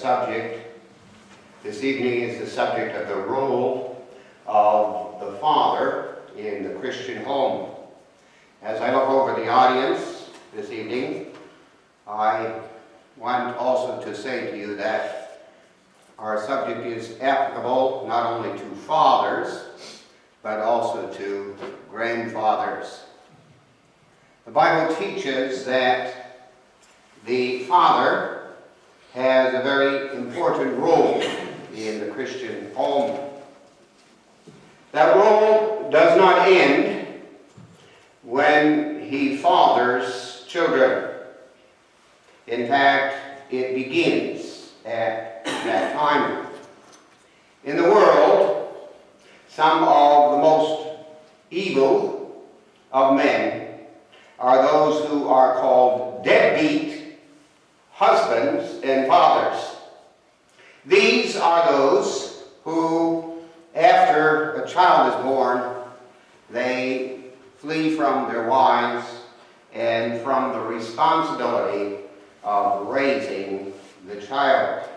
subject this evening is the subject of the role of the father in the Christian home. As I look over the audience this evening, I want also to say to you that our subject is applicable not only to fathers, but also to grandfathers. The Bible teaches that the father has a very important role in the Christian home. That role does not end when he fathers children. In fact, it begins at that time. In the world, some of the most evil of men are those who are called deadbeat husbands and fathers. These are those who, after a child is born, they flee from their wives and from the responsibility of raising the child.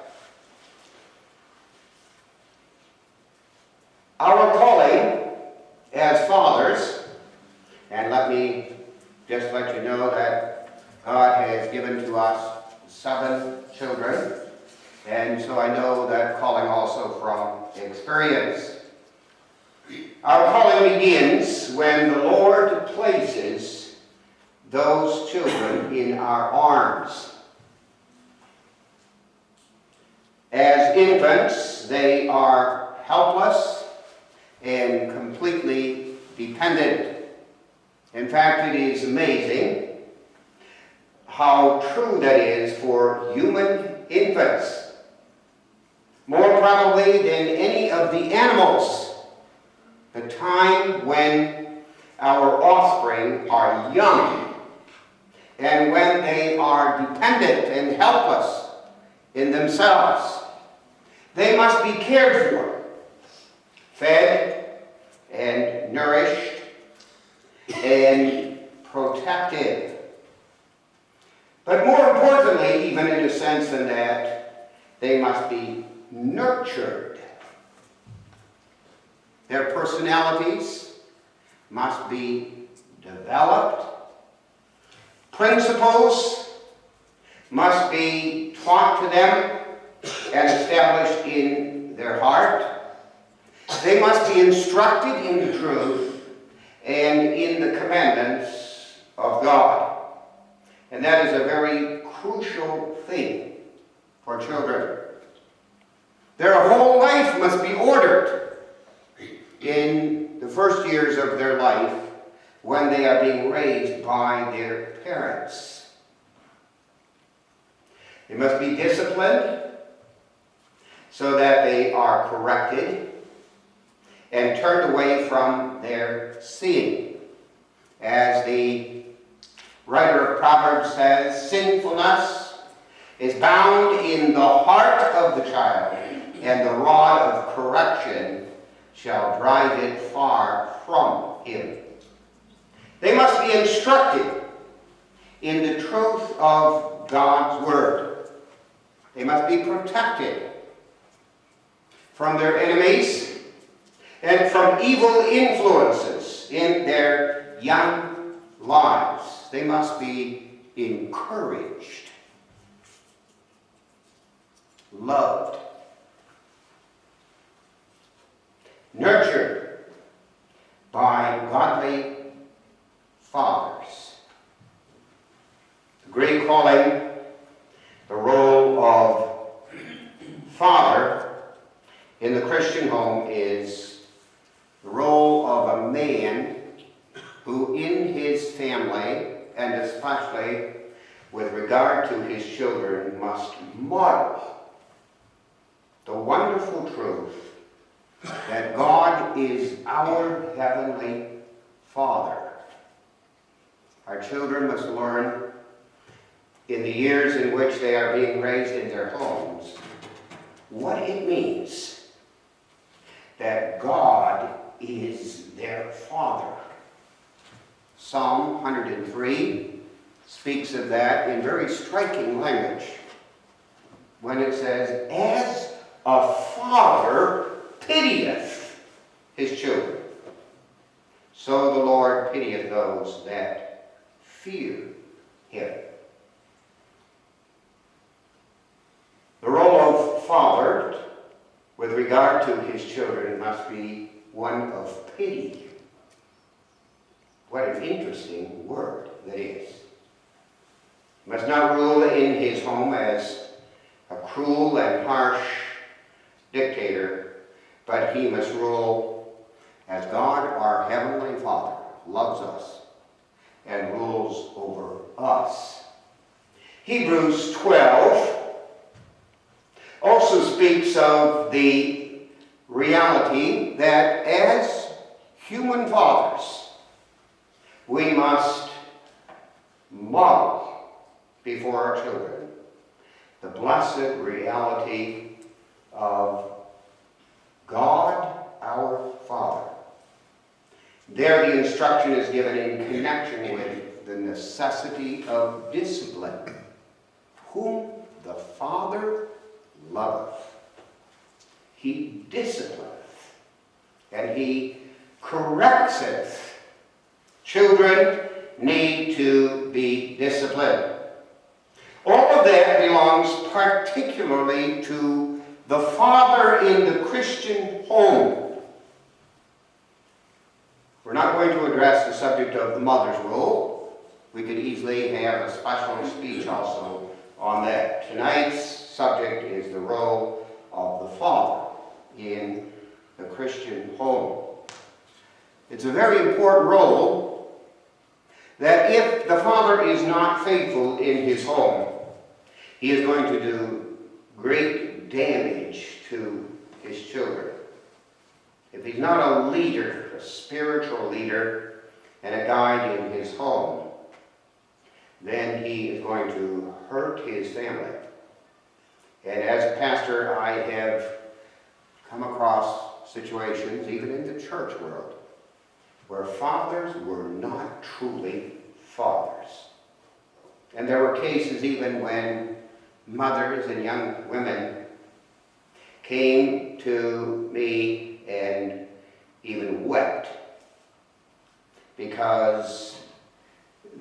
Our calling as fathers, and let me just let you know that God has given to us 7 children, and so I know that calling also from experience. Our calling begins when the Lord places those children in our arms. As infants, they are helpless and completely dependent. In fact, it is amazing how true that is for human infants. More probably than any of the animals, the time when our offspring are young and when they are dependent and helpless in themselves. They must be cared for, fed and nourished and protected. But more importantly, even in a sense than that, they must be nurtured. Their personalities must be developed. Principles must be taught to them and established in their heart. They must be instructed in the truth and in the commandments of God. And that is a very crucial thing for children. Their whole life must be ordered in the first years of their life when they are being raised by their parents. They must be disciplined so that they are corrected and turned away from their sin. As the writer of Proverbs says, sinfulness is bound in the heart of the child, and the rod of correction shall drive it far from him. They must be instructed in the truth of God's word. They must be protected from their enemies and from evil influences in their young lives. They must be encouraged, loved, nurtured by godly fathers. The great calling, the role of father in the Christian home is the role of a man who in his family, and especially with regard to his children, must model the wonderful truth that God is our heavenly Father. Our children must learn in the years in which they are being raised in their homes what it means that God is their Father. Psalm 103 speaks of that in very striking language. when it says, as a father pitieth his children, so the Lord pitieth those that fear him. The role of father with regard to his children must be one of pity. What an interesting word that is. He must not rule in his home as a cruel and harsh dictator, but he must rule as God, our Heavenly Father, loves us and rules over us. Hebrews 12 also speaks of the reality that as human fathers, we must model before our children the blessed reality of God our Father. There the instruction is given in connection with the necessity of discipline. Whom the Father loveth, he disciplineth, and he correcteth. Children need to be disciplined. All of that belongs particularly to the father in the Christian home. We're not going to address the subject of the mother's role. We could easily have a special speech also on that. Tonight's subject is the role of the father in the Christian home. It's a very important role that if the father is not faithful in his home, he is going to do great damage to his children. If he's not a leader, a spiritual leader, and a guide in his home, then he is going to hurt his family. And as a pastor, I have come across situations, even in the church world, where fathers were not truly fathers. And there were cases even when mothers and young women came to me and even wept because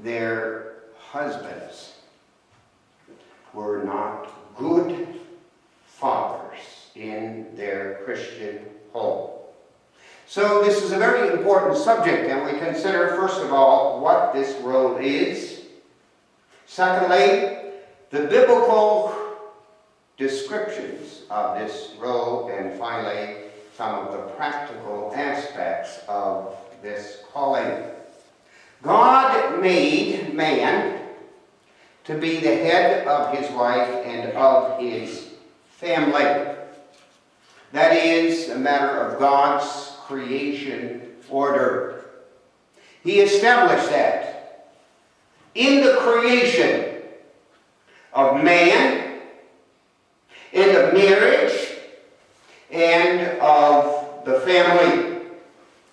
their husbands were not good fathers in their Christian home. So this is a very important subject, and we consider, first of all, what this role is. Secondly, the biblical descriptions of this role, and finally, some of the practical aspects of this calling. God made man to be the head of his wife and of his family. That is a matter of God's creation order. He established that in the creation of man, in the marriage, and of the family.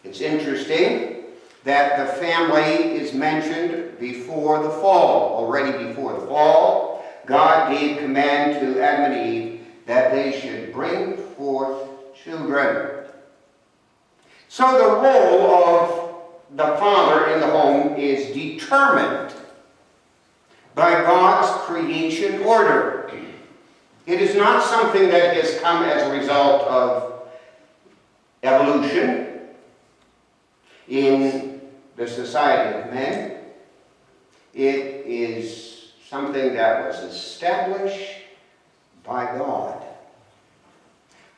It's interesting that the family is mentioned before the fall. Already before the fall, God gave command to Adam and Eve that they should bring forth children. So the role of the father in the home is determined by God's creation order. It is not something that has come as a result of evolution in the society of men. It is something that was established by God.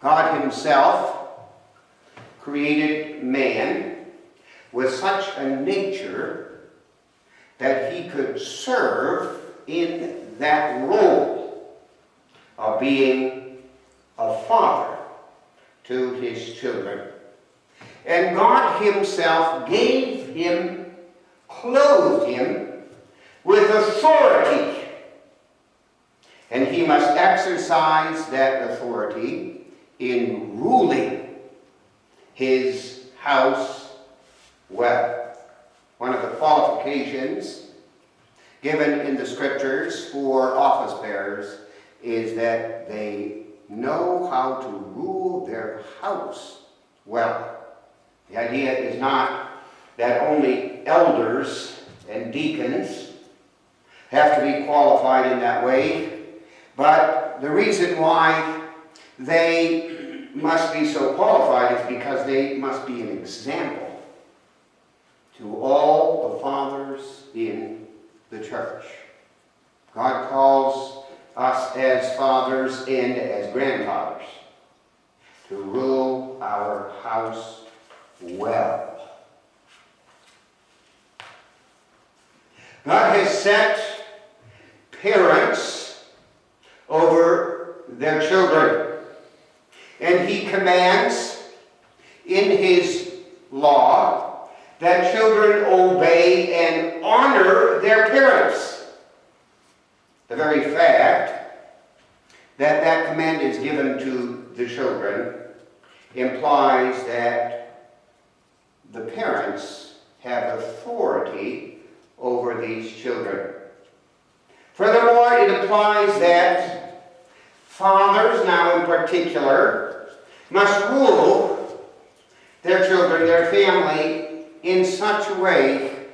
God himself created man with such a nature that he could serve in that role of being a father to his children. And God himself gave him, clothed him with authority. And he must exercise that authority in ruling his house well. One of the qualifications given in the Scriptures for office bearers is that they know how to rule their house well. The idea is not that only elders and deacons have to be qualified in that way, but the reason why they must be so qualified is because they must be an example to all the fathers in the church. God calls us as fathers and as grandfathers to rule our house well. God has set parents over their children, and He commands in His law that children obey and honor their parents. The very fact that that command is given to the children implies that the parents have authority over these children. Furthermore, it implies that fathers, now in particular, must rule their children, their family, in such a way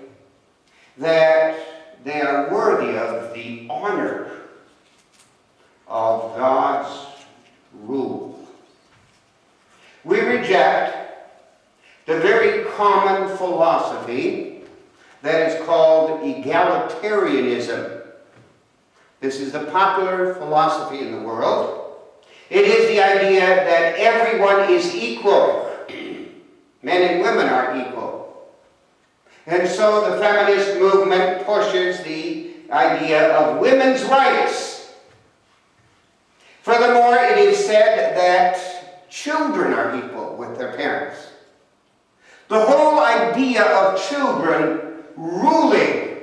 that they are worthy of the honor of God's rule. We reject the very common philosophy that is called egalitarianism. This is the popular philosophy in the world. It is the idea that everyone is equal. Men and women are equal. And so the feminist movement pushes the idea of women's rights. Furthermore, it is said that children are equal with their parents. The whole idea of children ruling,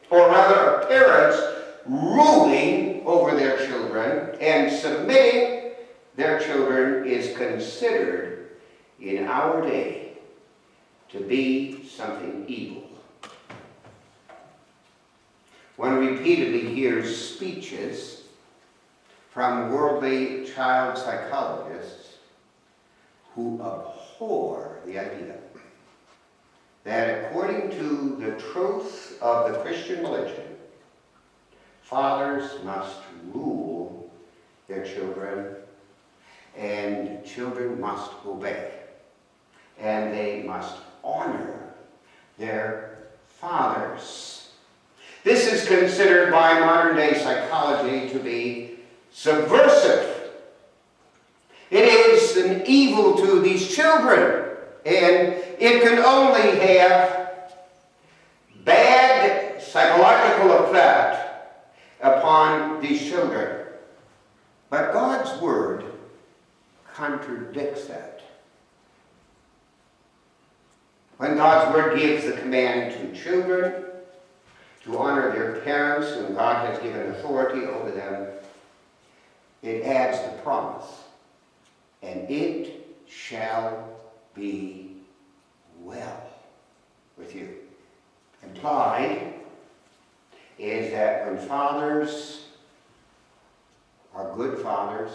or rather parents ruling over their children and submitting their children, is considered in our day to be something evil. One repeatedly hears speeches from worldly child psychologists who abhor the idea that according to the truth of the Christian religion, fathers must rule their children and children must obey, and they must honor their fathers. This is considered by modern-day psychology to be subversive. It is an evil to these children, and it can only have bad psychological effect upon these children. But God's Word contradicts that. When God's Word gives the command to children to honor their parents whom God has given authority over them, it adds the promise, and it shall be well with you. Implied is that when fathers are good fathers,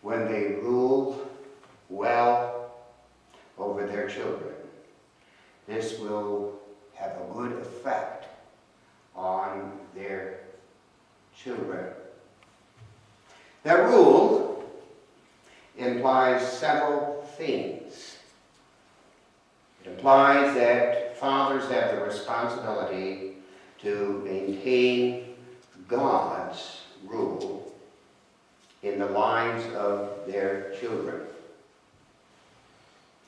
when they rule well over their children, this will have a good effect on their children. That rule implies several things. It implies that fathers have the responsibility to maintain God's rule in the lives of their children.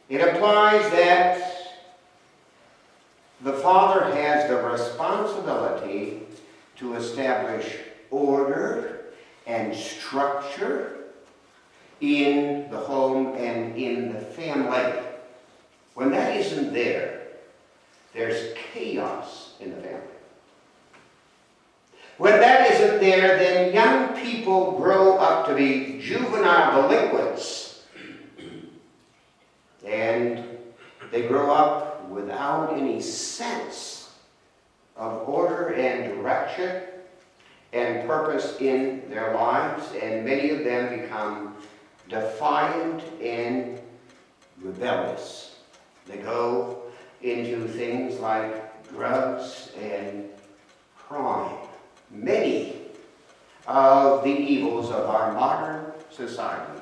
It implies that the father has the responsibility to establish order and structure in the home and in the family. When that isn't there, there's chaos in the family. When that isn't there, then young people grow up to be juvenile delinquents. And they grow up without any sense of order and direction and purpose in their lives, and many of them become defiant and rebellious. They go into things like drugs and crime. Many of the evils of our modern society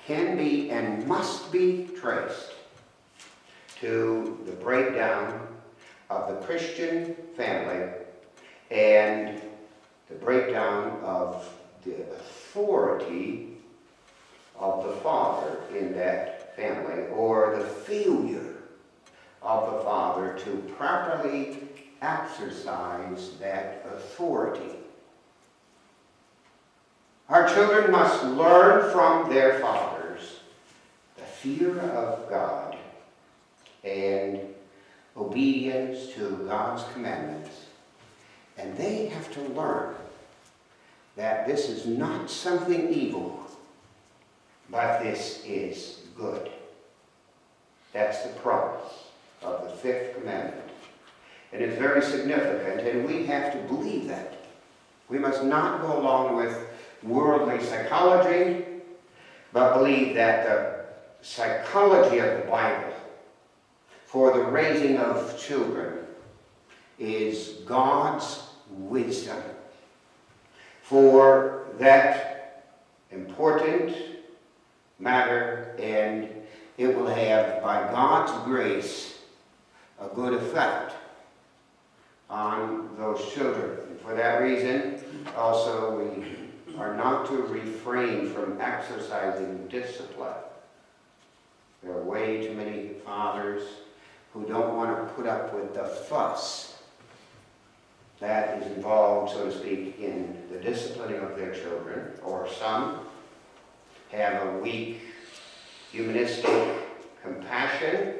can be and must be traced to the breakdown of the Christian family and the breakdown of the authority of the father in that family, or the failure of the father to properly exercise that authority. Our children must learn from their fathers the fear of God and obedience to God's commandments. And they have to learn that this is not something evil, but this is good. That's the promise of the fifth commandment. And it's very significant, and we have to believe that. We must not go along with worldly psychology, but believe that the psychology of the Bible for the raising of children is God's wisdom for that important matter, and it will have, by God's grace, a good effect on those children. And for that reason, also, we are not to refrain from exercising discipline. There are way too many fathers who don't want to put up with the fuss that is involved, so to speak, in the disciplining of their children, or some have a weak, humanistic compassion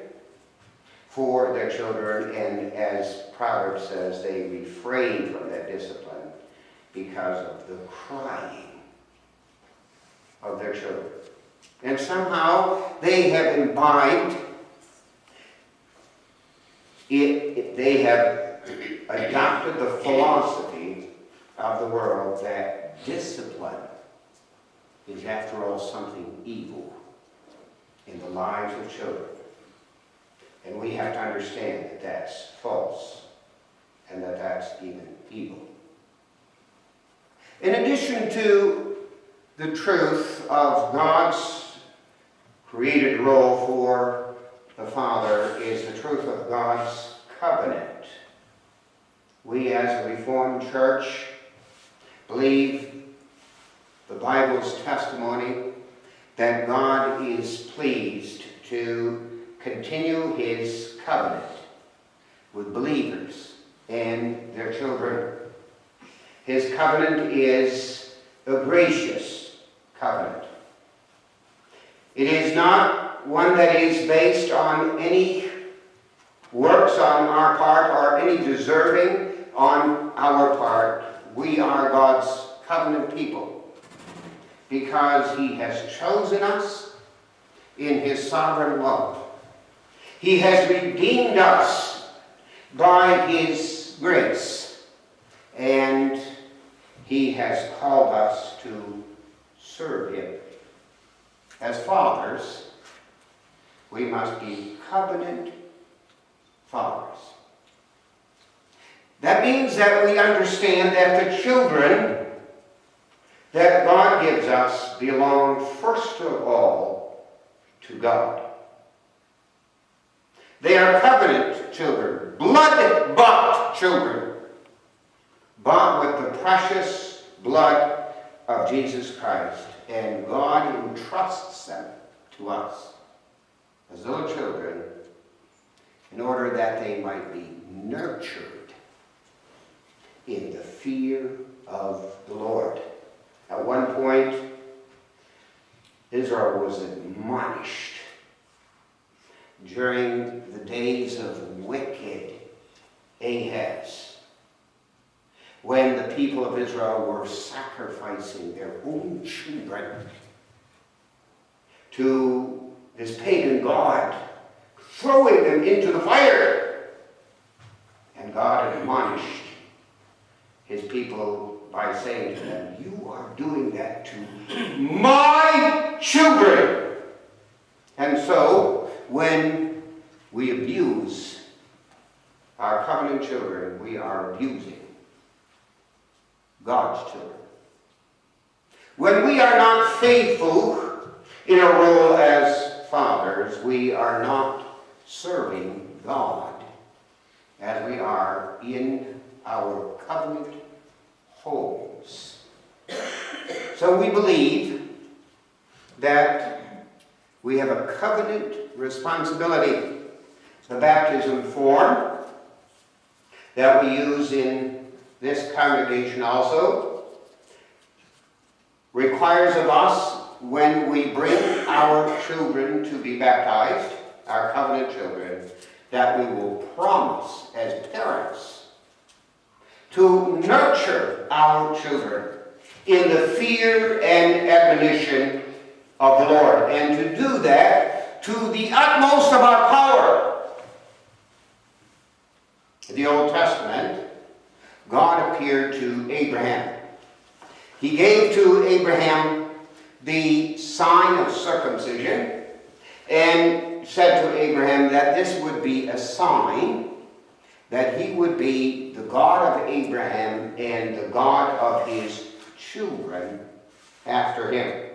for their children, and as Proverbs says, they refrain from that discipline because of the crying of their children. And somehow they have imbibed it, they have adopted the philosophy of the world that discipline is, after all, something evil in the lives of children. And we have to understand that that's false and that that's even evil. In addition to the truth of God's created role for the Father is the truth of God's covenant. We as a Reformed church believe the Bible's testimony that God is pleased to continue his covenant with believers and their children. His covenant is a gracious covenant. It is not one that is based on any works on our part or any deserving on our part. We are God's covenant people because he has chosen us in his sovereign love. He has redeemed us by his grace, and he has called us to serve him. As fathers, we must be covenant fathers. That means that we understand that the children that God gives us belong first of all to God. They are covenant children, blood-bought children, bought with the precious blood of Jesus Christ. And God entrusts them to us as little children in order that they might be nurtured in the fear of the Lord. At one point, Israel was admonished during the days of wicked Ahaz, when the people of Israel were sacrificing their own children to this pagan god, throwing them into the fire. And God admonished his people people by saying to them, "You are doing that to my children." And so, when we abuse our covenant children, we are abusing God's children. When we are not faithful in our role as fathers, we are not serving God as we are in our covenant homes. So we believe that we have a covenant responsibility. The baptism form that we use in this congregation also requires of us, when we bring our children to be baptized, our covenant children, that we will promise as parents to nurture our children in the fear and admonition of the Lord, and to do that to the utmost of our power. In the Old Testament, God appeared to Abraham. He gave to Abraham the sign of circumcision and said to Abraham that this would be a sign that he would be the God of Abraham and the God of his children after him.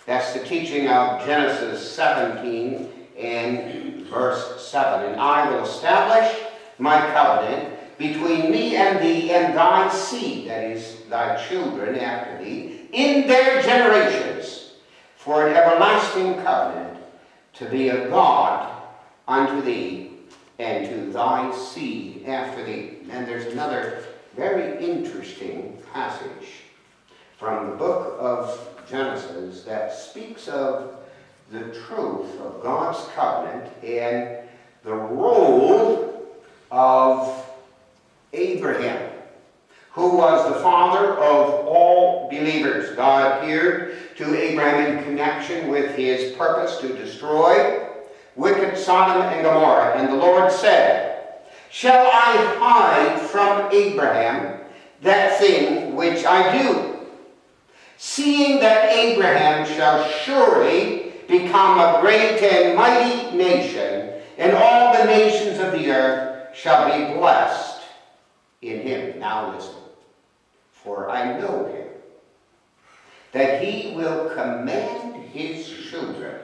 That's the teaching of Genesis 17 and verse 7. "And I will establish my covenant between me and thee and thy seed," that is, thy children after thee, "in their generations, for an everlasting covenant, to be a God unto thee and to thy seed after thee." And there's another very interesting passage from the book of Genesis that speaks of the truth of God's covenant and the role of Abraham, who was the father of all believers. God appeared to Abraham in connection with his purpose to destroy wicked Sodom and Gomorrah. And the Lord said, "Shall I hide from Abraham that thing which I do? Seeing that Abraham shall surely become a great and mighty nation, and all the nations of the earth shall be blessed in him." Now listen. "For I know him, that he will command his children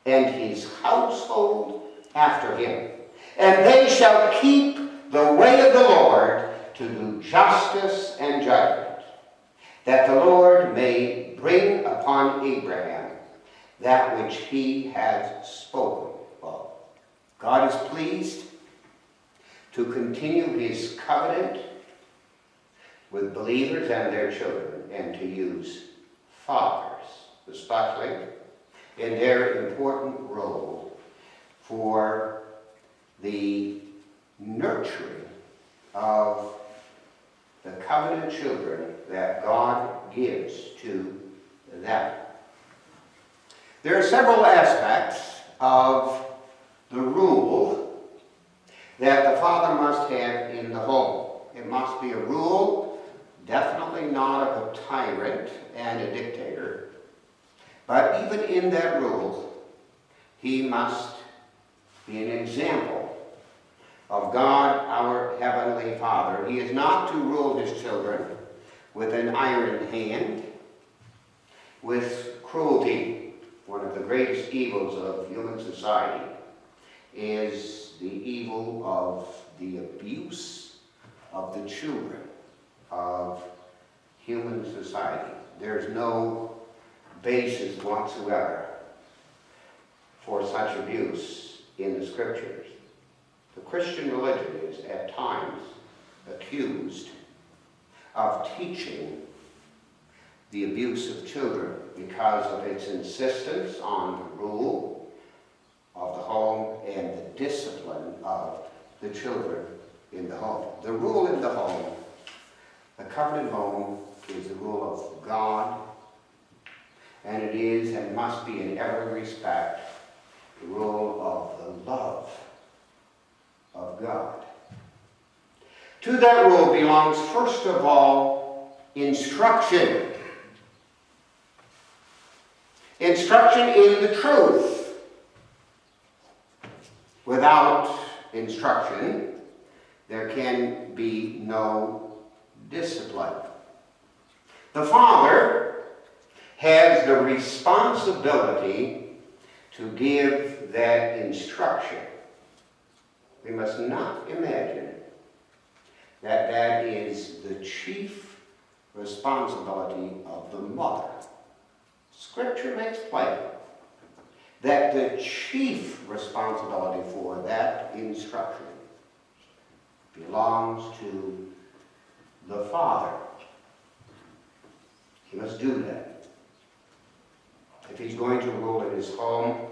and his household after him, and they shall keep the way of the Lord to do justice and judgment, that the Lord may bring upon Abraham that which he has spoken of." God is pleased to continue his covenant with believers and their children, and to use fathers, especially, in their important role for the nurturing of the covenant children that God gives to them. There are several aspects of the rule that the father must have in the home. It must be a rule, definitely not of a tyrant and a dictator, but even in that rule, he must be an example of God, our Heavenly Father. He is not to rule his children with an iron hand, with cruelty. One of the greatest evils of human society is the evil of the abuse of the children of human society. There's no basis whatsoever for such abuse in the Scriptures. The Christian religion is at times accused of teaching the abuse of children because of its insistence on the rule of the home and the discipline of the children in the home. The rule in the home, the covenant home, is the rule of God, and it is and must be in every respect the rule of the love of God. To that rule belongs, first of all, instruction. Instruction in the truth. Without instruction, there can be no discipline. The father has the responsibility to give that instruction. We must not imagine that that is the chief responsibility of the mother. Scripture makes plain that the chief responsibility for that instruction belongs to the father. He must do that. If he's going to rule in his home,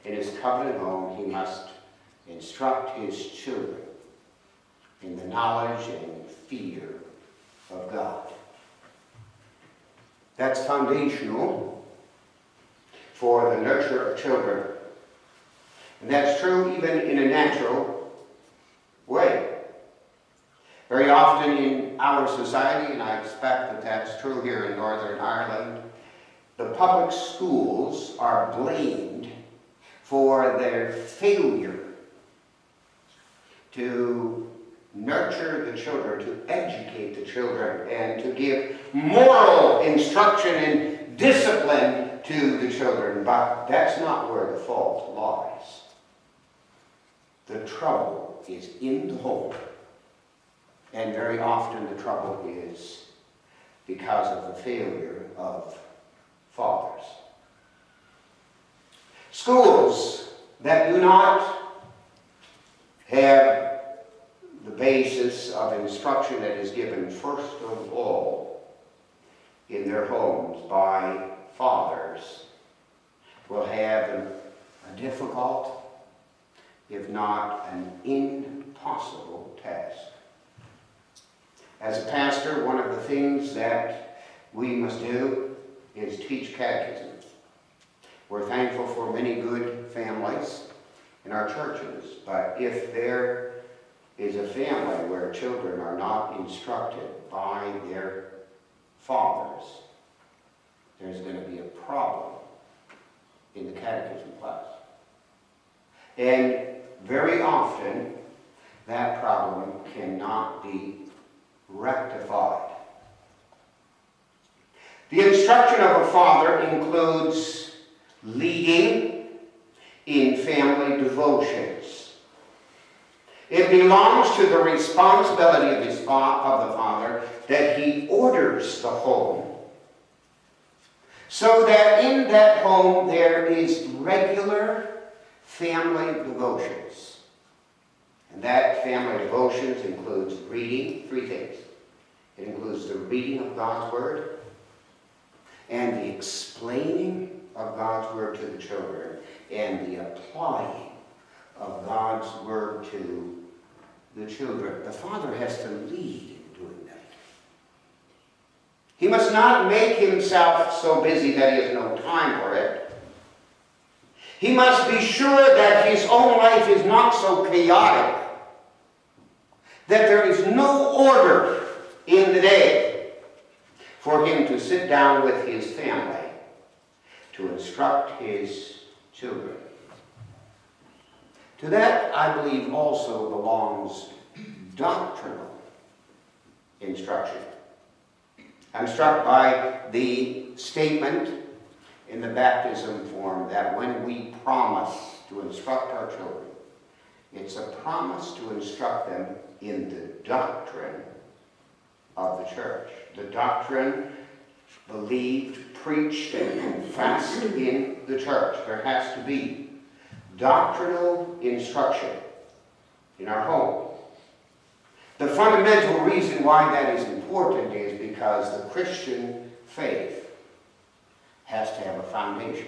in his covenant home, he must instruct his children in the knowledge and fear of God. That's foundational for the nurture of children. And that's true even in a natural way. Very often in our society, and I expect that that's true here in Northern Ireland, the public schools are blamed for their failure to nurture the children, to educate the children, and to give moral instruction and discipline to the children. But that's not where the fault lies. The trouble is in the home. And very often the trouble is because of the failure of fathers. Schools that do not have the basis of instruction that is given first of all in their homes by fathers will have a difficult, if not an impossible task. As a pastor, one of the things that we must do is teach catechism. We're thankful for many good families in our churches, but if there is a family where children are not instructed by their fathers, there's going to be a problem in the catechism class. And very often, that problem cannot be rectified. The instruction of a father includes leading in family devotions. It belongs to the responsibility of the father that he orders the home so that in that home there is regular family devotions. And that family devotions includes reading, three things. It includes the reading of God's Word and the explaining of God's Word to the children and the applying of God's Word to the children. The father has to lead in doing that. He must not make himself so busy that he has no time for it. He must be sure that his own life is not so chaotic that there is no order in the day for him to sit down with his family to instruct his children. To that, I believe, also belongs doctrinal instruction. I'm struck by the statement in the baptism form that when we promise to instruct our children, it's a promise to instruct them in the doctrine of the church. The doctrine believed, preached, and confessed in the church. There has to be doctrinal instruction in our home. The fundamental reason why that is important is because the Christian faith has to have a foundation.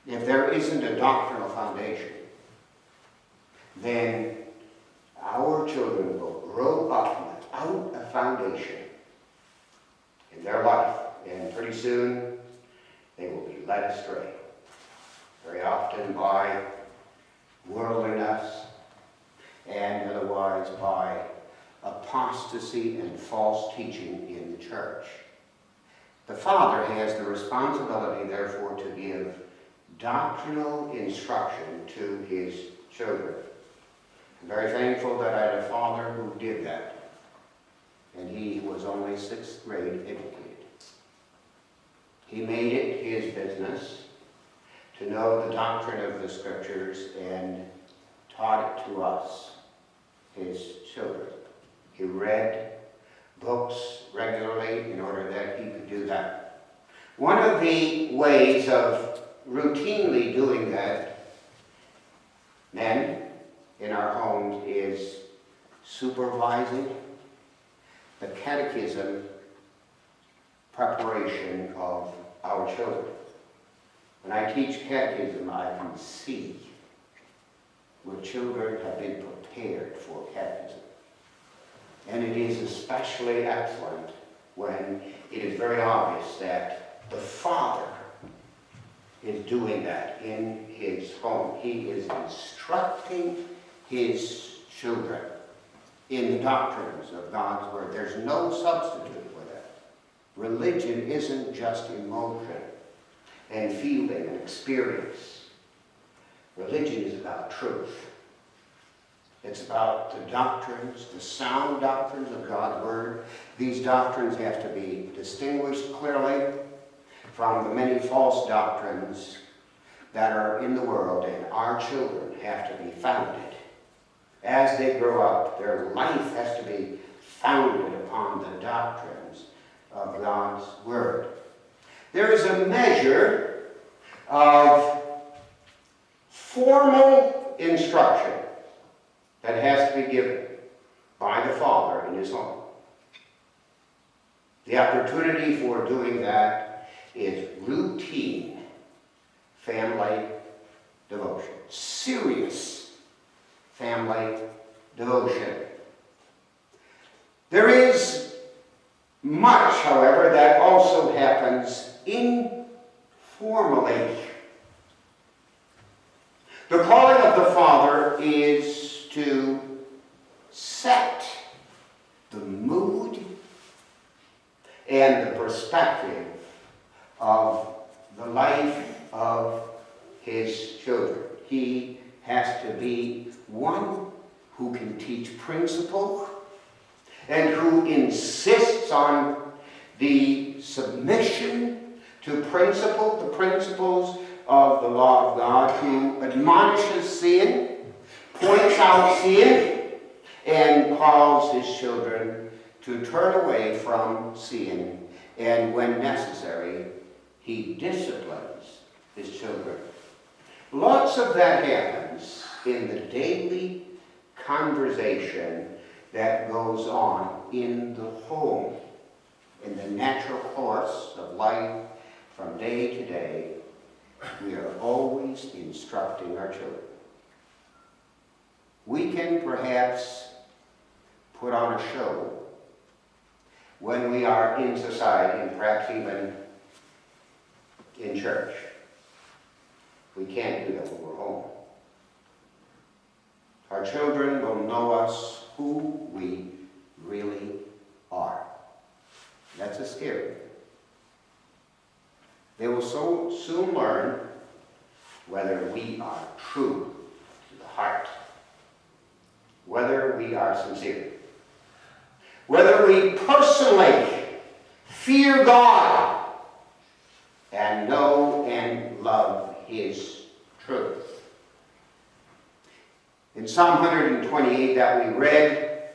If there isn't a doctrinal foundation, then our children will grow up without a foundation in their life, and pretty soon they will be led astray, very often by worldliness and otherwise by apostasy and false teaching in the church. The father has the responsibility, therefore, to give doctrinal instruction to his children. I'm very thankful that I had a father who did that, and he was only 6th grade educated. He made it his business to know the doctrine of the Scriptures and taught it to us, his children. He read books regularly in order that he could do that. One of the ways of routinely doing that, men in our homes, is supervising the catechism preparation of our children. When I teach catechism, I can see where children have been prepared for catechism. And it is especially excellent when it is very obvious that the father is doing that in his home. He is instructing his children in the doctrines of God's Word. There's no substitute for that. Religion isn't just emotion and feeling and experience. Religion is about truth. It's about the doctrines, the sound doctrines of God's Word. These doctrines have to be distinguished clearly from the many false doctrines that are in the world, and our children have to be founded. As they grow up, their life has to be founded upon the doctrines of God's Word. There is a measure of formal instruction that has to be given by the father in his home. The opportunity for doing that is routine family devotion, serious family devotion. There is much, however, that also happens informally. The calling of the father is to set the mood and the perspective of the life of his children. He has to be one who can teach principle and who insists on the submission to principle, the principles of the law of God, who admonishes sin, points out sin, and calls his children to turn away from sin, and when necessary, he disciplines his children. Lots of that happens in the daily conversation that goes on in the home, in the natural course of life from day to day. We are always instructing our children. We can perhaps put on a show when we are in society, and perhaps even in church. We can't do that when we're home. Our children will know us who we really are. That's a scary thing. They will so soon learn whether we are true to the heart, whether we are sincere, whether we personally fear God and know and love His truth. In Psalm 128 that we read,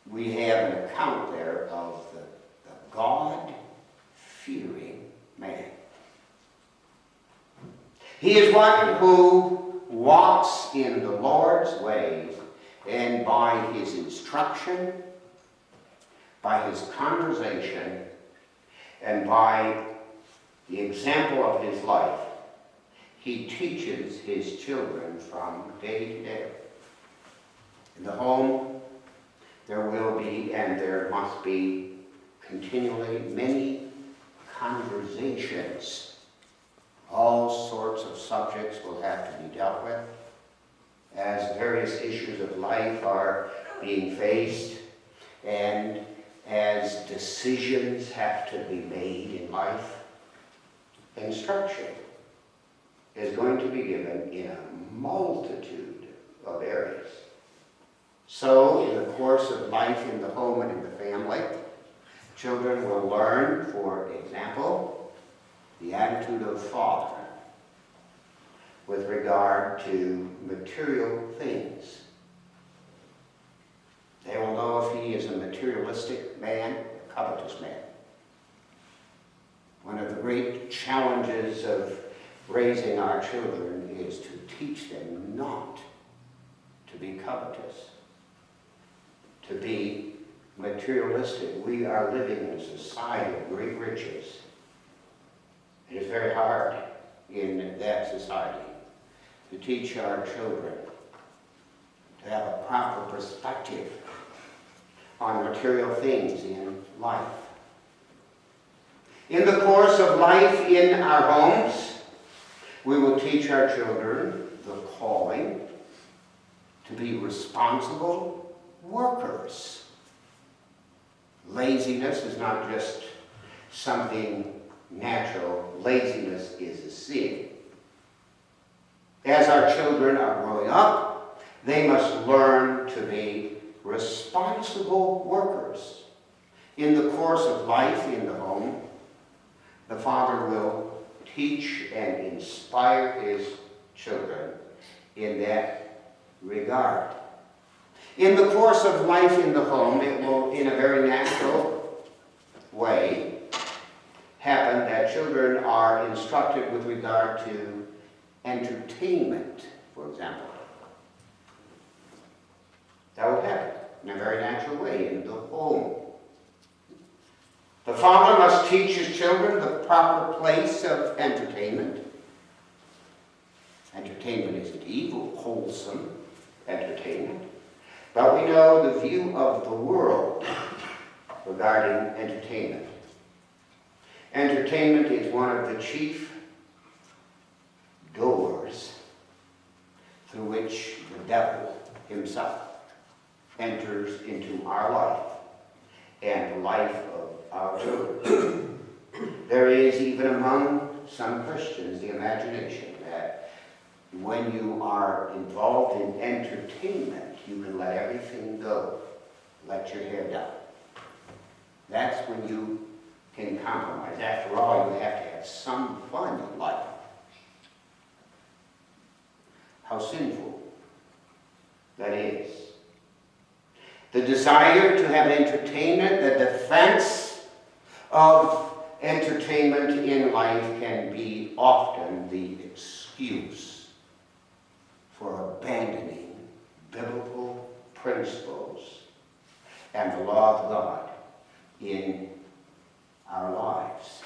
we have an account there of the God-fearing man. He is one who walks in the Lord's ways, and by his instruction, by his conversation, and by the example of his life, he teaches his children from day to day. In the home, there will be, and there must be, continually many conversations. All sorts of subjects will have to be dealt with, as various issues of life are being faced, and as decisions have to be made in life, instruction is going to be given in a multitude of areas. So, in the course of life in the home and in the family, children will learn, for example, the attitude of father with regard to material things. They will know if he is a materialistic man, a covetous man. One of the great challenges of raising our children is to teach them not to be covetous, to be materialistic. We are living in a society of great riches. It is very hard in that society to teach our children to have a proper perspective on material things in life. In the course of life in our homes, we will teach our children the calling to be responsible workers. Laziness is not just something natural. Laziness is a sin. As our children are growing up, they must learn to be responsible workers. In the course of life in the home, the father will teach and inspire his children in that regard. In the course of life in the home, it will, in a very natural way, happen that children are instructed with regard to entertainment, for example. That will happen in a very natural way in the home. The father must teach his children the proper place of entertainment. Entertainment isn't evil, wholesome entertainment. But we know the view of the world regarding entertainment. Entertainment is one of the chief doors through which the devil himself enters into our life and the life of our children. There is, even among some Christians, the imagination that when you are involved in entertainment, you can let everything go, let your hair down. That's when you can compromise. After all, you have to have some fun in life. How sinful that is. The desire to have entertainment, the defense of entertainment in life can be often the excuse for abandoning biblical principles and the law of God in our lives.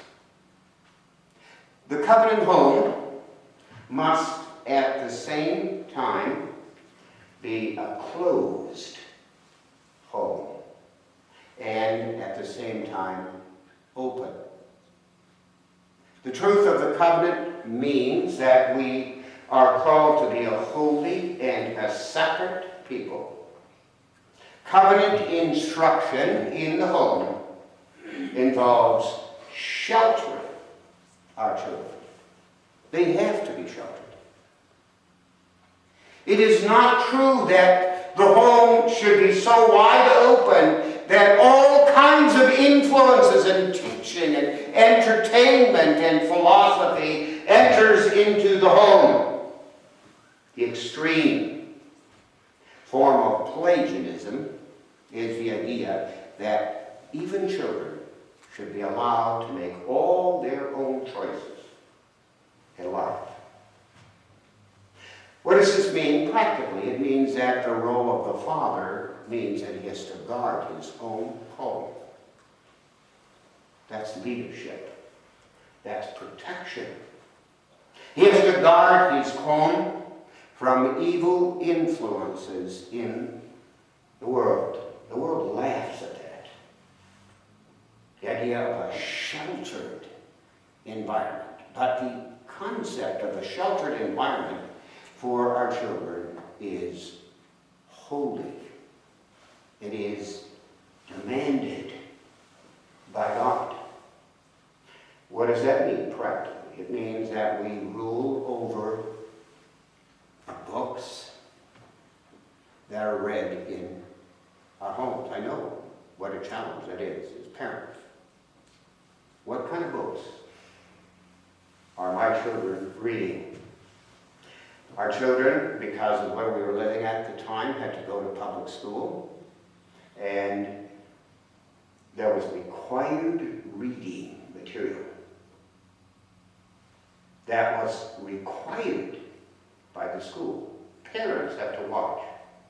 The covenant home must at the same time be a closed home and at the same time open. The truth of the covenant means that we are called to be a holy and a separate people. Covenant instruction in the home involves sheltering our children. They have to be sheltered. It is not true that the home should be so wide open that all kinds of influences and teaching and entertainment and philosophy enters into the home. The extreme form of Pelagianism is the idea that even children should be allowed to make all their own choices in life. What does this mean practically? It means that the role of the father means that he has to guard his own home. That's leadership. That's protection. He has to guard his home from evil influences in the world. The world laughs at that. The idea of a sheltered environment. But the concept of a sheltered environment for our children is holy. It is demanded by God. What does that mean practically? It means that we rule over books that are read in our homes. I know what a challenge that is as parents. What kind of books are my children reading? Our children, because of where we were living at the time, had to go to public school, and there was required reading material that was required by the school. Parents have to watch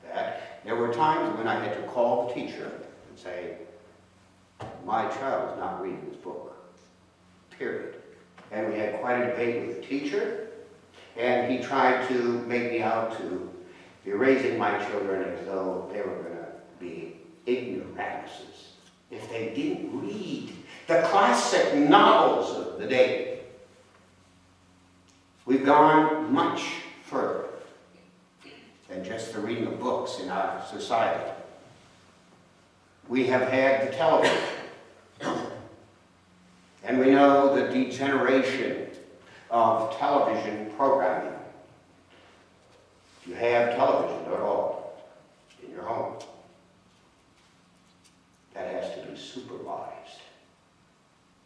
that. There were times when I had to call the teacher and say, my child is not reading this book, period. And we had quite a debate with the teacher, and he tried to make me out to be raising my children as though they were going to be ignoramuses if they didn't read the classic novels of the day. We've gone much further than just the reading of books in our society. We have had the television, and we know the degeneration of television programming. If you have television at all in your home, that has to be supervised.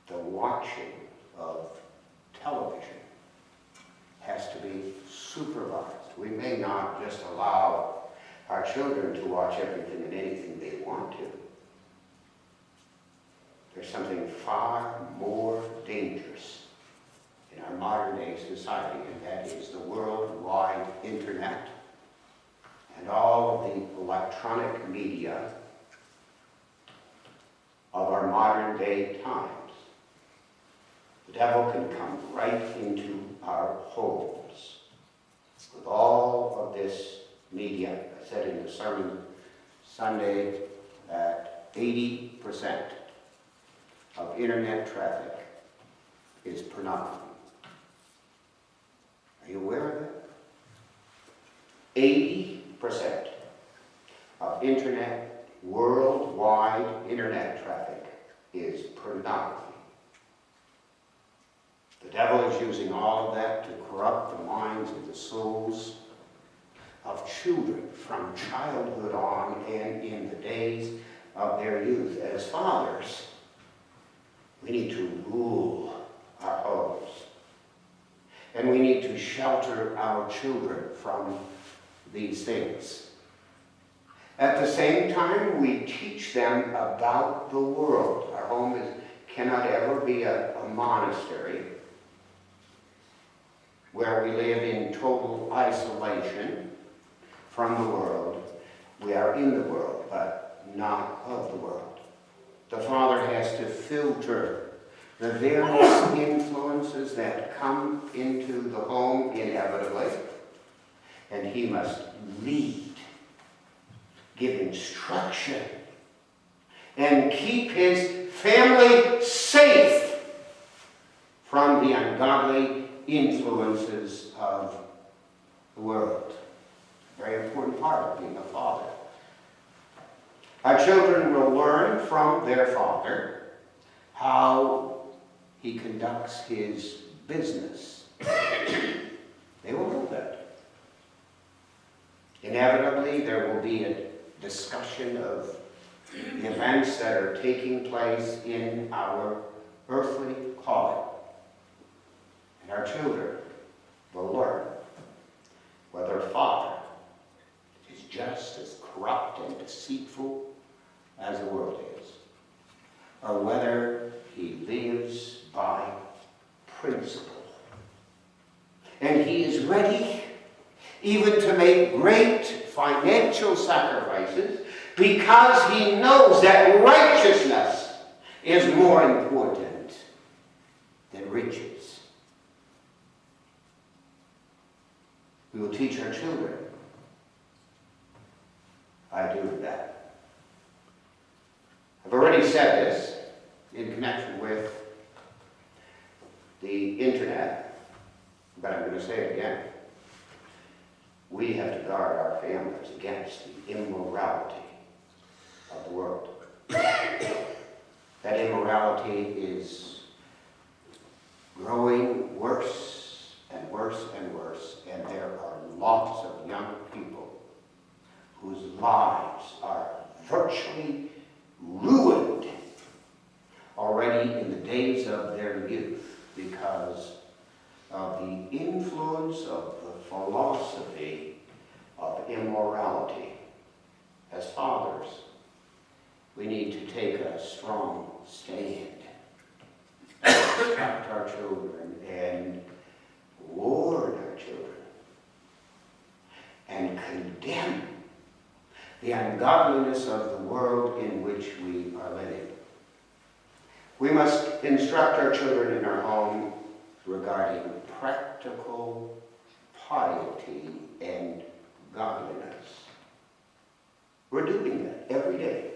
The watching of television has to be supervised. We may not just allow our children to watch everything and anything they want to. There's something far more dangerous in our modern day society, and that is the worldwide internet and all of the electronic media of our modern day times. The devil can come right into our homes with all of this media. I said in the sermon Sunday that 80% of internet traffic is pornography. Are you aware of that? 80% of internet, worldwide internet traffic is pornography. The devil is using all of that to corrupt the minds and the souls of children from childhood on and in the days of their youth. As fathers, we need to rule our homes. And we need to shelter our children from these things. At the same time, we teach them about the world. Our home cannot ever be a monastery where we live in total isolation from the world. We are in the world, but not of the world. The father has to filter the various influences that come into the home inevitably, and he must lead, give instruction, and keep his family safe from the ungodly influences of the world. A very important part of being a father. Our children will learn from their father how he conducts his business. They will know that. Inevitably, there will be a discussion of the events that are taking place in our earthly calling. And our children will learn whether Father is just as corrupt and deceitful as the world is, or whether he lives by principle. And he is ready even to make great financial sacrifices because he knows that righteousness is more important than riches. We will teach our children. I do that. I've already said this in connection with the internet, but I'm going to say it again. We have to guard our families against the immorality of the world. That immorality is growing worse and worse and worse, and there are lots of young people whose lives are virtually ruined already in the days of their youth because of the influence of the philosophy of immorality. As fathers, we need to take a strong stand, protect our children, and warn our children, and condemn the ungodliness of the world in which we are living. We must instruct our children in our home regarding practical piety and godliness. We're doing that every day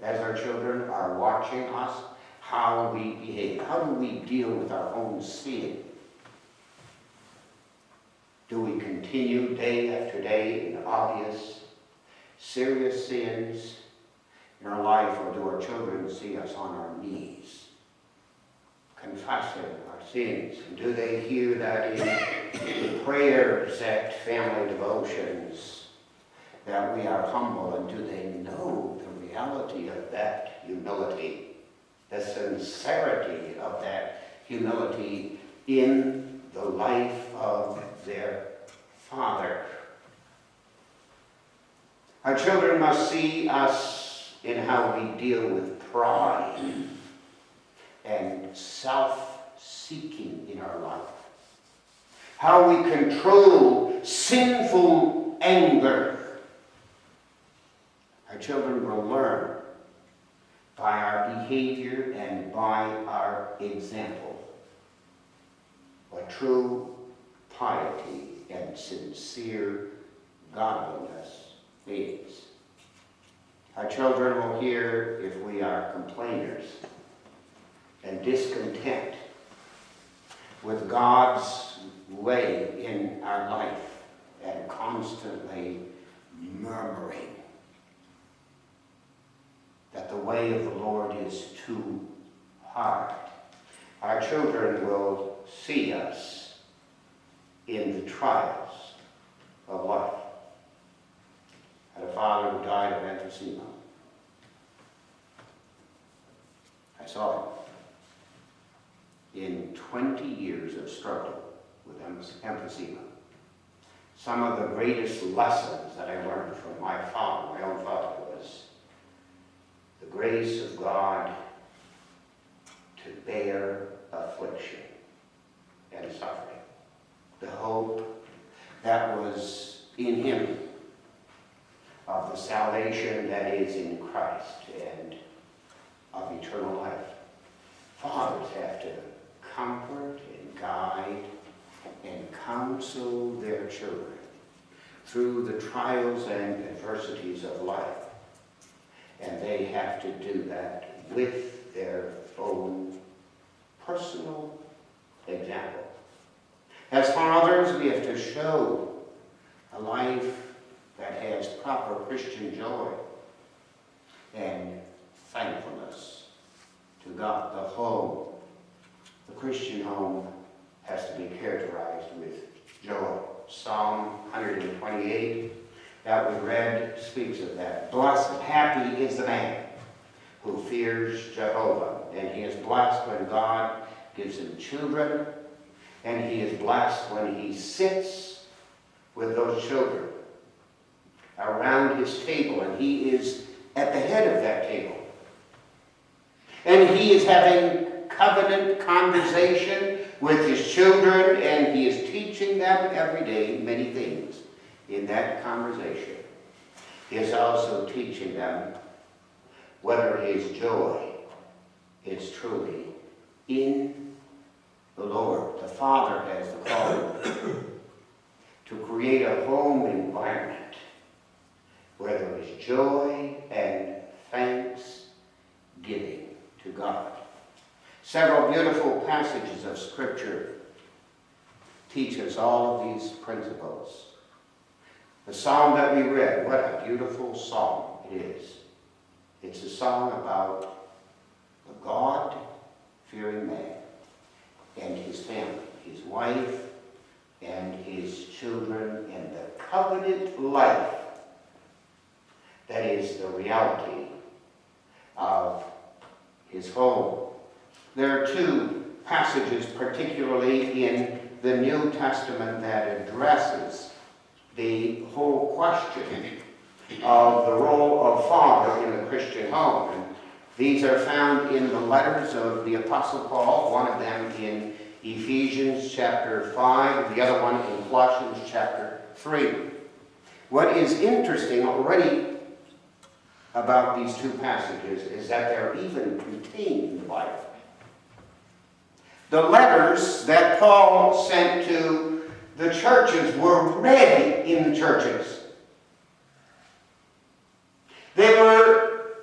as our children are watching us, how we behave. How do we deal with our own sin? Do we continue day after day in obvious, serious sins in our life, or do our children see us on our knees confessing our sins? And do they hear that in the prayers at family devotions, that we are humble, and do they know the reality of that humility, the sincerity of that humility in the life of their Father? Our children must see us in how we deal with pride and self-seeking in our life, how we control sinful anger. Our children will learn by our behavior and by our example what true piety and sincere godliness means. Our children will hear if we are complainers and discontent with God's way in our life and constantly murmuring that the way of the Lord is too hard. Our children will see us in the trials of life. I had a father who died of emphysema. I saw it in 20 years of struggle with emphysema. Some of the greatest lessons that I learned from my father, my own father, was the grace of God to bear affliction and suffering. The hope that was in him of the salvation that is in Christ and of eternal life. Fathers have to comfort and guide and counsel their children through the trials and adversities of life. And they have to do that with their own personal example. As fathers, we have to show a life that has proper Christian joy and thankfulness to God. The home, the Christian home, has to be characterized with joy. Psalm 128 that we read speaks of that. Blessed, happy is the man who fears Jehovah, and he is blessed when God gives him children, and he is blessed when he sits with those children around his table, and he is at the head of that table. And he is having covenant conversation with his children, and he is teaching them every day many things in that conversation. He is also teaching them whether his joy is truly in the Lord. The Father has the calling to create a home environment where there is joy and thanksgiving to God. Several beautiful passages of Scripture teach us all of these principles. The psalm that we read, what a beautiful psalm it is. It's a song about a God-fearing man and his family, his wife and his children, and the covenant life that is the reality of his home. There are two passages, particularly in the New Testament, that addresses the whole question of the role of father in the Christian home. And these are found in the letters of the Apostle Paul, one of them in Ephesians chapter 5, the other one in Colossians chapter 3. What is interesting already about these two passages is that they're even contained in the Bible. The letters that Paul sent to the churches were read in the churches. They were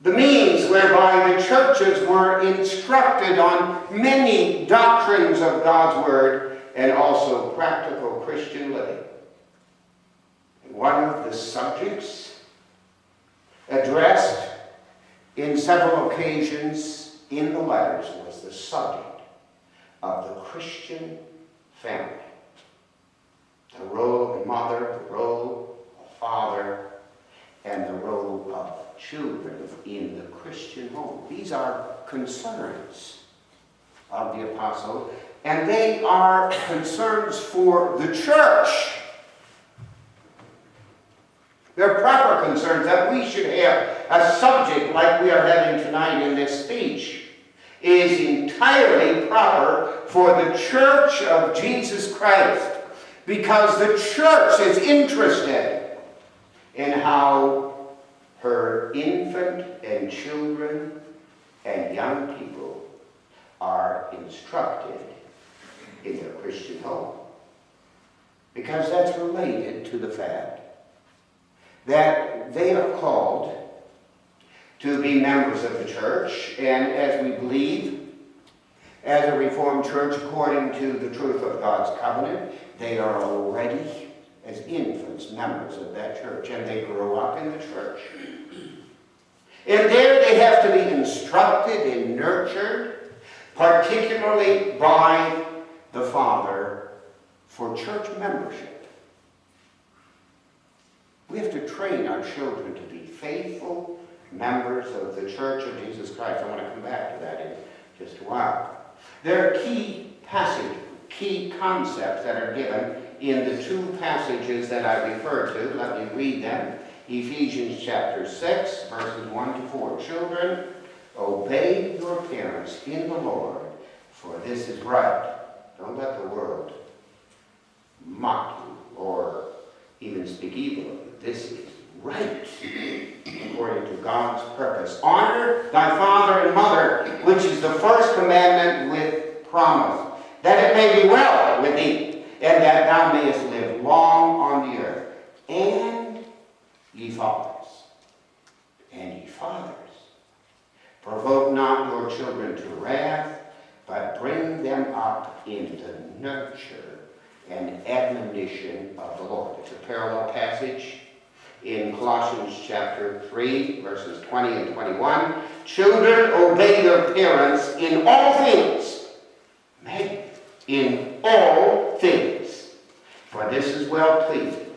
the means whereby the churches were instructed on many doctrines of God's Word and also practical Christian living. And one of the subjects addressed in several occasions in the letters was the subject of the Christian family. The role of a mother, the role of a father, and the role of children in the Christian home. These are concerns of the apostle, and they are concerns for the church. They're proper concerns that we should have. A subject like we are having tonight in this speech is entirely proper for the church of Jesus Christ, because the church is interested in how her infant and children and young people are instructed in their Christian home. Because that's related to the fact that they are called to be members of the church, and as we believe, as a Reformed church, according to the truth of God's covenant, they are already, as infants, members of that church, and they grow up in the church. And there they have to be instructed and nurtured, particularly by the father, for church membership. We have to train our children to be faithful members of the Church of Jesus Christ. I want to come back to that in just a while. There are key passages, key concepts that are given in the two passages that I refer to. Let me read them. Ephesians chapter 6, verses 1 to 4. Children, obey your parents in the Lord, for this is right. Don't let the world mock you or even speak evil of you. This is right, according to God's purpose. Honor thy father and mother, which is the first commandment with promise, that it may be well with thee, and that thou mayest live long on the earth. And ye fathers, provoke not your children to wrath, but bring them up in the nurture and admonition of the Lord. It's a parallel passage in Colossians chapter 3, verses 20 and 21. Children, obey your parents in all things. In all things. For this is well-pleasing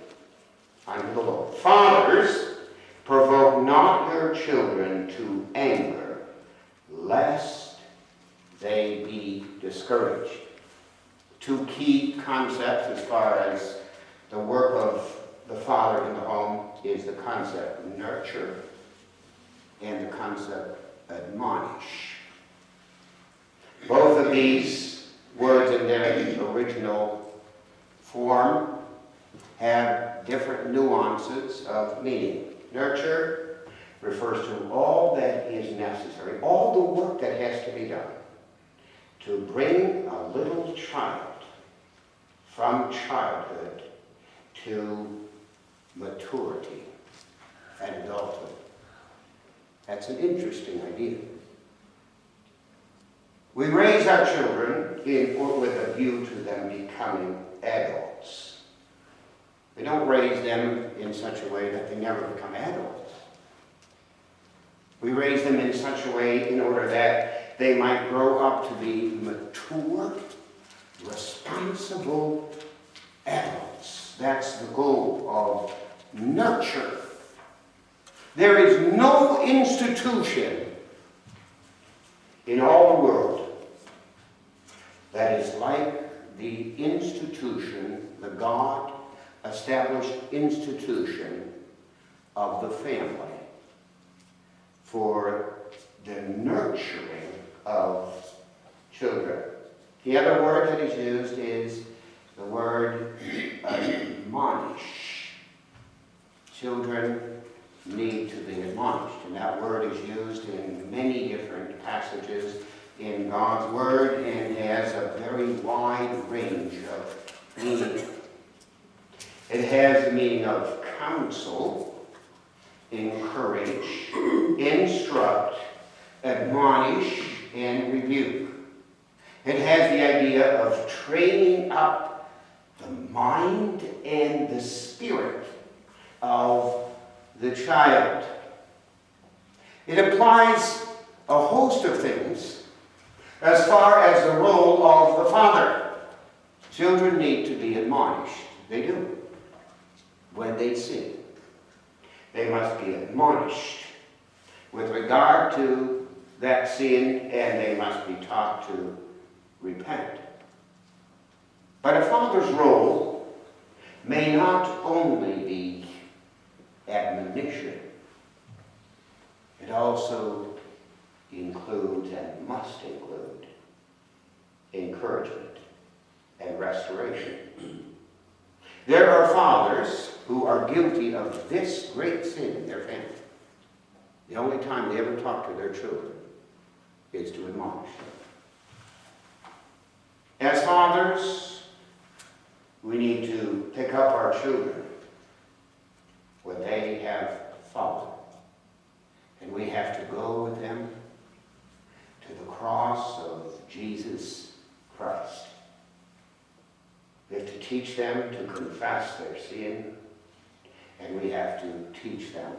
unto the Lord. Fathers, provoke not your children to anger, lest they be discouraged. Two key concepts as far as the work of the father in the home is the concept nurture and the concept admonish. Both of these words in their original form have different nuances of meaning. Nurture refers to all that is necessary, all the work that has to be done to bring a little child from childhood to maturity and adulthood. That's an interesting idea. We raise our children with a view to them becoming adults. We don't raise them in such a way that they never become adults. We raise them in such a way in order that they might grow up to be mature, responsible adults. That's the goal of nurture. There is no institution in all the world that is like the institution, the God-established institution of the family for the nurturing of children. The other word that is used is the word admonish. Children need to be admonished, and that word is used in many different passages in God's Word and has a very wide range of meaning. It has the meaning of counsel, encourage, instruct, admonish, and rebuke. It has the idea of training up the mind and the spirit of the child. It applies a host of things as far as the role of the father. Children need to be admonished. They do. When they sin, they must be admonished with regard to that sin, and they must be taught to repent. But a father's role may not only be admonition. It also includes and must include encouragement and restoration. There are fathers who are guilty of this great sin in their family. The only time they ever talk to their children is to admonish them. As fathers, we need to pick up our children when they have fallen. And we have to go with them to the cross of Jesus Christ. We have to teach them to confess their sin, and we have to teach them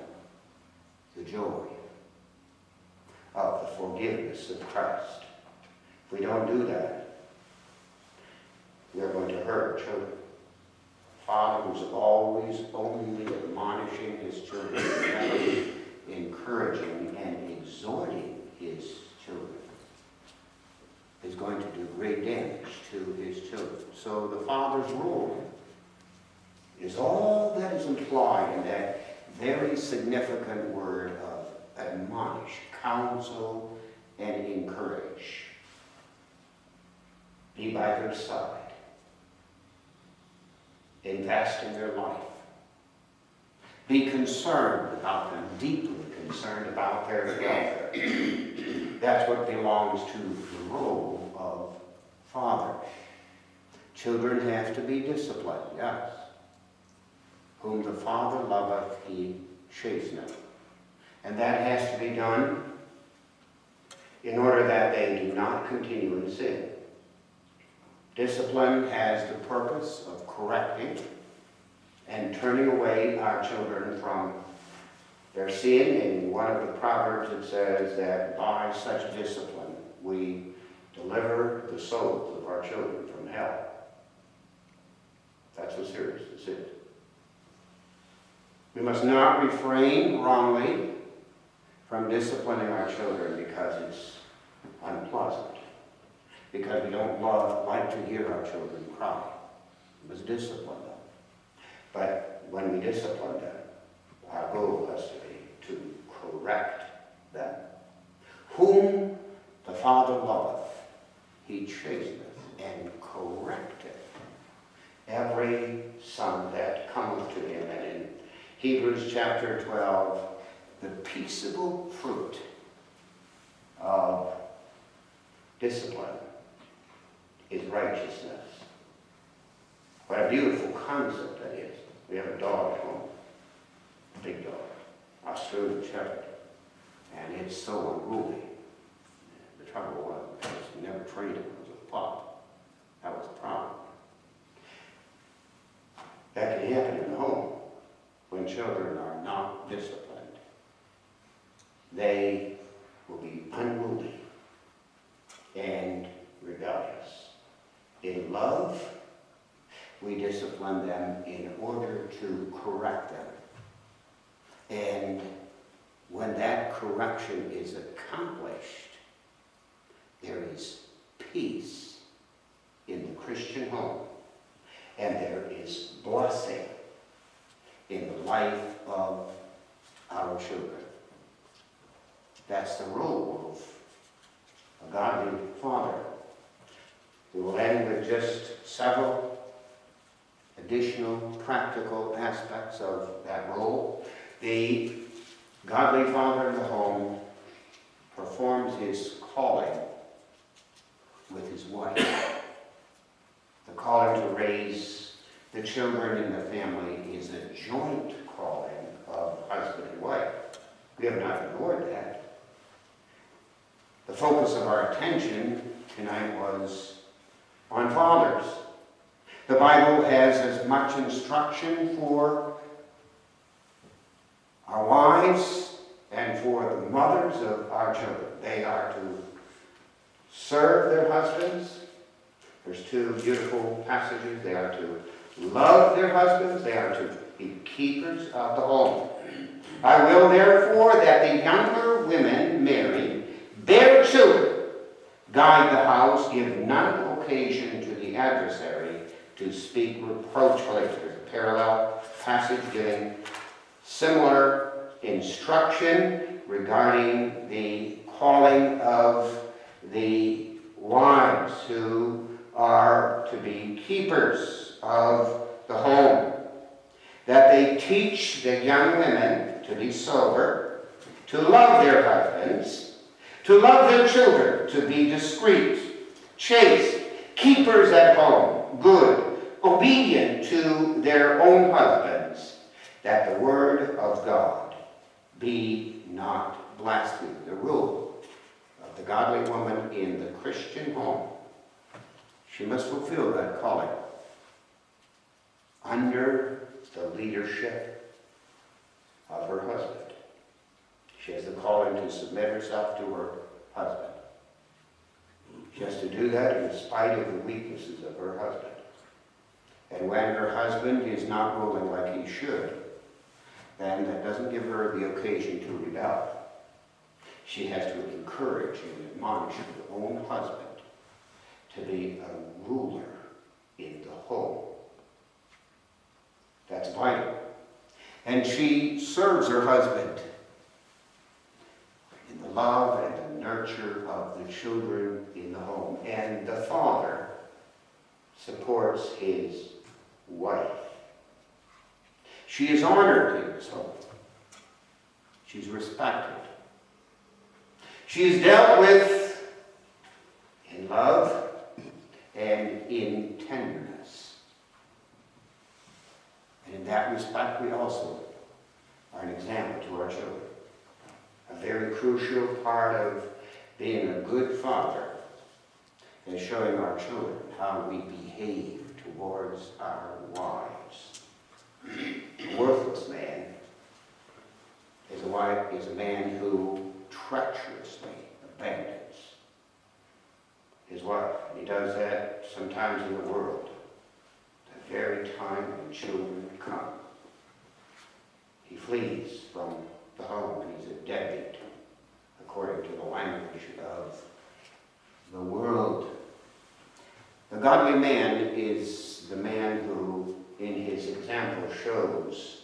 the joy of the forgiveness of Christ. If we don't do that, we are going to hurt our children. Father who's always only admonishing his children, never encouraging and exhorting his children, is going to do great damage to his children. So the father's role is all that is implied in that very significant word of admonish, counsel, and encourage. Be by their side. Invest in their life. Be concerned about them, deeply concerned about their welfare. That's what belongs to the role of father. Children have to be disciplined, yes. Whom the Father loveth, he chasteneth. And that has to be done in order that they do not continue in sin. Discipline has the purpose of correcting and turning away our children from their sin. In one of the Proverbs it says that by such discipline we deliver the souls of our children from hell. That's how serious this is. We must not refrain wrongly from disciplining our children because it's unpleasant, because we don't like to hear our children cry. We must discipline them. But when we discipline them, our goal has to be to correct them. Whom the Father loveth, he chasteneth and correcteth every son that cometh to him. And in Hebrews chapter 12, the peaceable fruit of discipline is righteousness. What a beautiful concept that is. We have a dog at home, a big dog, Australian Shepherd, and it's so unruly. The trouble was because we never trained him as a pup. That was the problem. That can happen in the home when children are not disciplined. they will be unruly and rebellious. In love, we discipline them in order to correct them. And when that correction is accomplished, there is peace in the Christian home, and there is blessing in the life of our children. That's the role of a godly father. We will end with just several additional practical aspects of that role. The godly father in the home performs his calling with his wife. The calling to raise the children in the family is a joint calling of husband and wife. We have not ignored that. The focus of our attention tonight was on fathers. The Bible has as much instruction for our wives and for the mothers of our children. They are to serve their husbands. There's two beautiful passages. They are to love their husbands. They are to be keepers of the home. I will therefore that the younger women marry, bear children, guide the house, give none occasion to the adversary to speak reproachfully. There's a parallel passage giving similar instruction regarding the calling of the wives who are to be keepers of the home. That they teach the young women to be sober, to love their husbands, to love their children, to be discreet, chaste, keepers at home, good, obedient to their own husbands, that the word of God be not blasphemed. The rule of the godly woman in the Christian home, she must fulfill that calling under the leadership of her husband. She has the calling to submit herself to her husband. She has to do that in spite of the weaknesses of her husband. And when her husband is not ruling like he should, then that doesn't give her the occasion to rebel. She has to encourage and admonish her own husband to be a ruler in the home. That's vital. And she serves her husband in the love and the nurture of the children in the home. And the father supports his wife. She is honored in his home. She's respected. She is dealt with in love and in tenderness. And in that respect, we also are an example to our children. A very crucial part of being a good father is showing our children how we behave towards our wives. A worthless man is a man who treacherously abandons his wife. And he does that sometimes in the world, the very time when children come. He flees from the home, and he's a deadbeat, according to the language of the world. The godly man is the man who, in his example, shows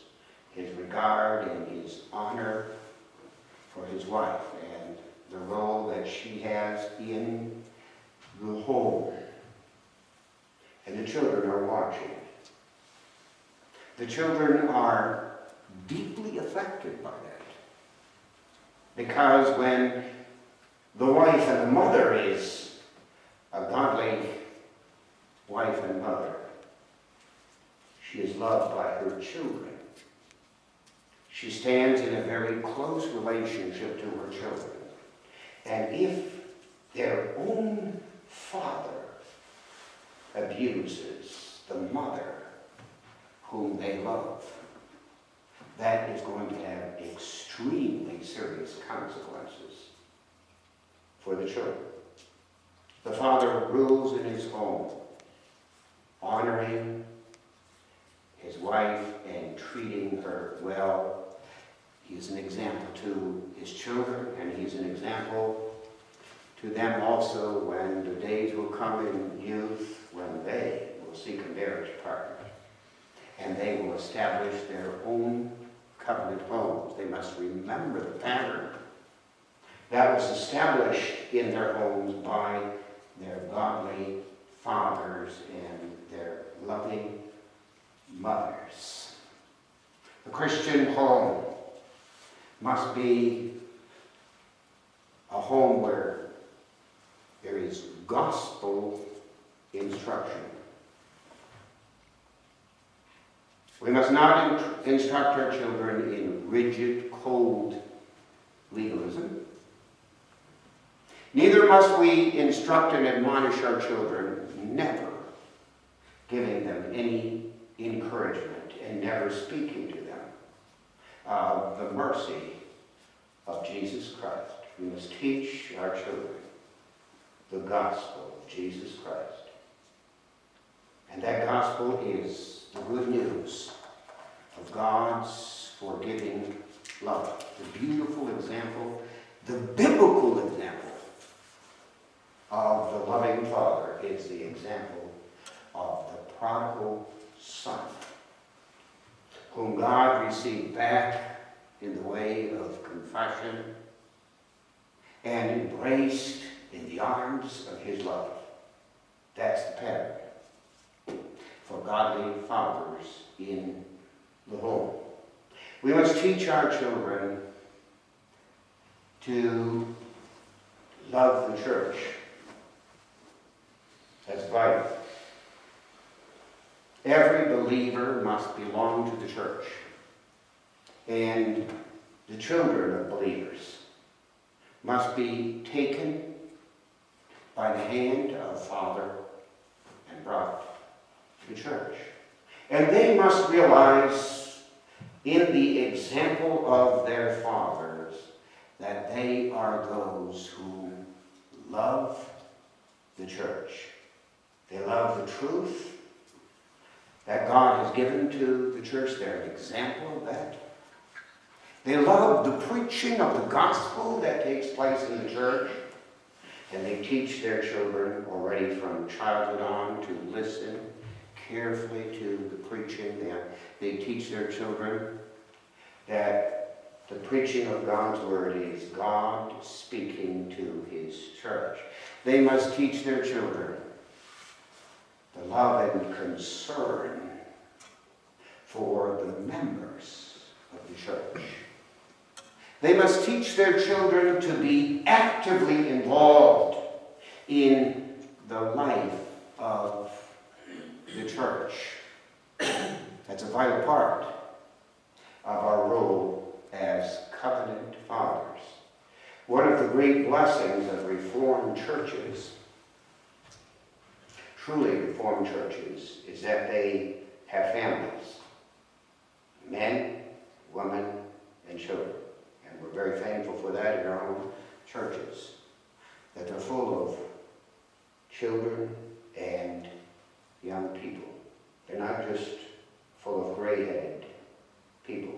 his regard and his honor for his wife and the role that she has in the home. And the children are watching. The children are deeply affected by that. Because when the wife and the mother is a godly wife and mother, she is loved by her children. She stands in a very close relationship to her children. And if their own father abuses the mother whom they love, that is going to have a extremely serious consequences for the children. The father rules in his home, honoring his wife and treating her well. He is an example to his children, and he's an example to them also when the days will come in youth when they will seek a marriage partner. And they will establish their own covenant homes. They must remember the pattern that was established in their homes by their godly fathers and their loving mothers. The Christian home must be a home where there is gospel instruction. We must not instruct our children in rigid, cold legalism. Neither must we instruct and admonish our children, never giving them any encouragement and never speaking to them of the mercy of Jesus Christ. We must teach our children the gospel of Jesus Christ. And that gospel is the good news of God's forgiving love. The beautiful example, the biblical example of the loving Father is the example of the prodigal son, whom God received back in the way of confession and embraced in the arms of his love. That's the pattern for godly fathers in the home. We must teach our children to love the church. That's vital. Every believer must belong to the church, and the children of believers must be taken by the hand of father and brought to the church. And they must realize in the example of their fathers that they are those who love the church. They love the truth that God has given to the church. They're an example of that. They love the preaching of the gospel that takes place in the church. And they teach their children already from childhood on to listen carefully to the preaching. They teach their children that the preaching of God's word is God speaking to his church. They must teach their children the love and concern for the members of the church. They must teach their children to be actively involved in the life of the church. That's a vital part of our role as covenant fathers. One of the great blessings of Reformed churches, truly Reformed churches, is that they have families. Men, women, and children. And we're very thankful for that in our own churches. That they're full of children and young people. They're not just full of gray-headed people.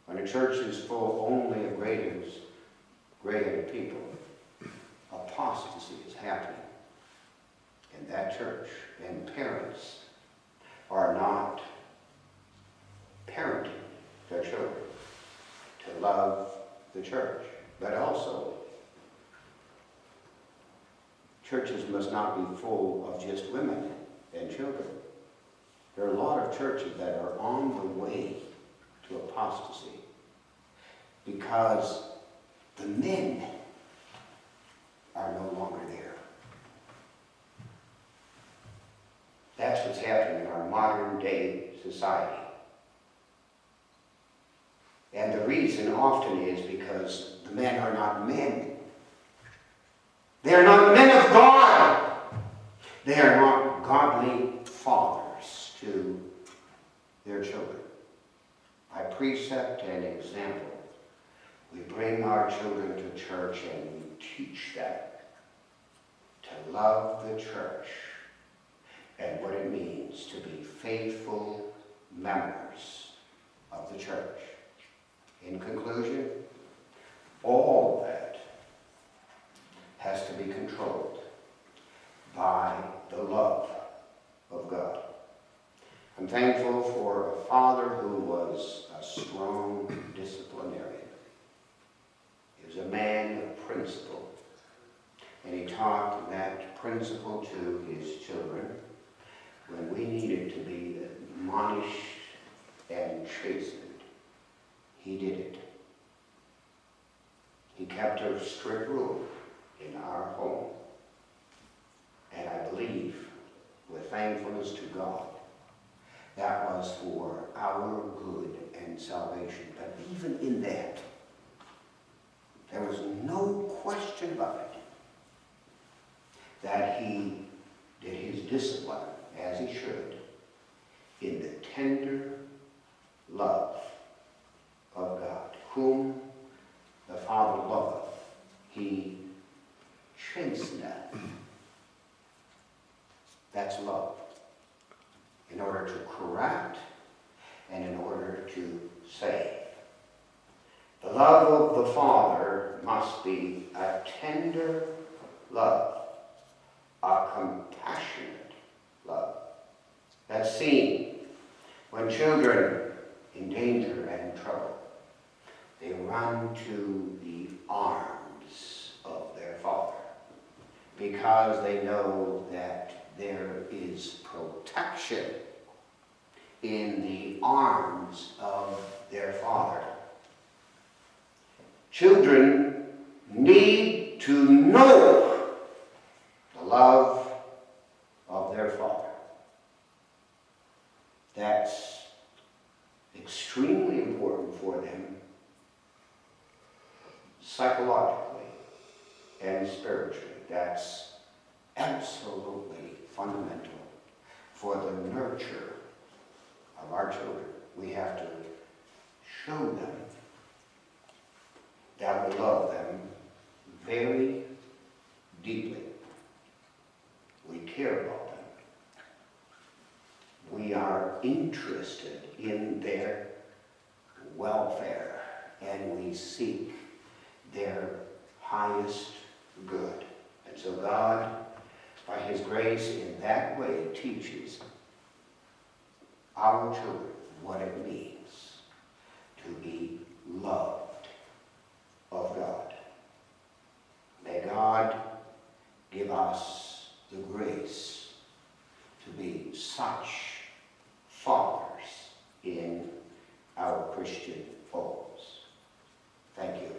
When a church is full only of gray-headed people, apostasy is happening in that church. And parents are not parenting their children to love the church. But also, churches must not be full of just women and children. There are a lot of churches that are on the way to apostasy because the men are no longer there. That's what's happening in our modern day society. And the reason often is because the men are not men. They are not men of God. They are not godly fathers to their children. by precept and example, we bring our children to church and we teach them to love the church and what it means to be faithful members of the church. In conclusion, all of that has to be controlled by the love of God. I'm thankful for a father who was a strong disciplinarian. He was a man of principle, and he taught that principle to his children when we needed to be admonished and chastened. He did it. He kept a strict rule in our home, and I believe, with thankfulness to God, that was for our good and salvation. But even in that, there was no question about it that he did his discipline, as he should, in the tender love of God. Whom the Father loveth, he chasteneth. That's love. In order to correct and in order to save. The love of the Father must be a tender love, a compassionate love. That's seen when children in danger and trouble, they run to the arms of their father because they know that there is protection in the arms of their father. Children need to know the love of their father. That's extremely important for them psychologically and spiritually. That's absolutely fundamental for the nurture of our children. We have to show them that we love them very deeply. We care about them. We are interested in their welfare, and we seek their highest good. And so God, by his grace, in that way teaches our children what it means to be loved of God. May God give us the grace to be such fathers in our Christian homes. Thank you.